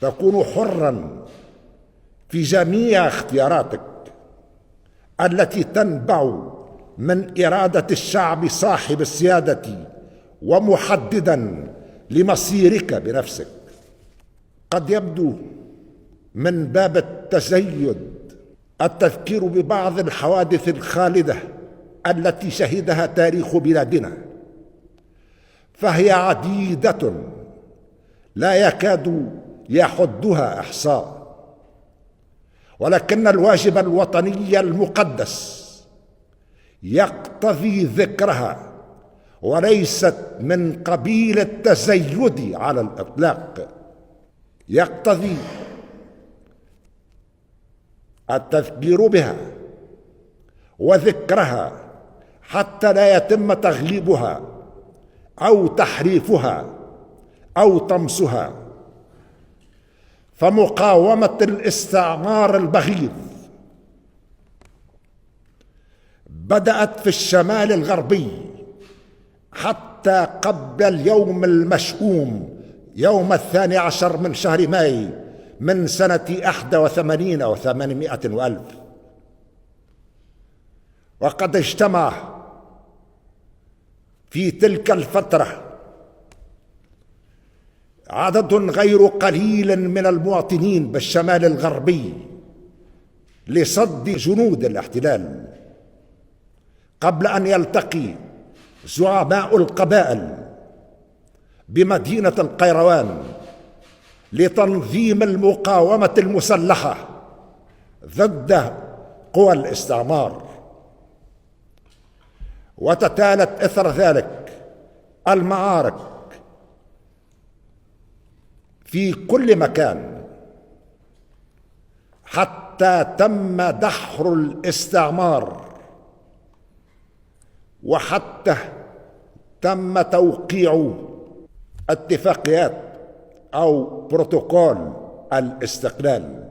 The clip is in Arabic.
تكون حرا في جميع اختياراتك التي تنبع من إرادة الشعب صاحب السيادة ومحددا لمصيرك بنفسك. قد يبدو من باب التزيد التذكير ببعض الحوادث الخالدة التي شهدها تاريخ بلادنا، فهي عديدة لا يكاد يحدها إحصاء، ولكن الواجب الوطني المقدس يقتضي ذكرها، وليست من قبيل التزيد على الإطلاق. يقتضي التذكير بها وذكرها حتى لا يتم تغليبها أو تحريفها أو طمسها. فمقاومة الاستعمار البغيض بدأت في الشمال الغربي حتى قبل اليوم المشؤوم، يوم 12 من شهر ماي من سنة 81 و800 وألف. وقد اجتمع في تلك الفترة عدد غير قليل من المواطنين بالشمال الغربي لصد جنود الاحتلال، قبل أن يلتقي زعماء القبائل بمدينة القيروان لتنظيم المقاومة المسلحة ضد قوى الاستعمار. وتتالت إثر ذلك المعارك في كل مكان حتى تم دحر الاستعمار، وحتى تم توقيع اتفاقيات أو بروتوكول الاستقلال.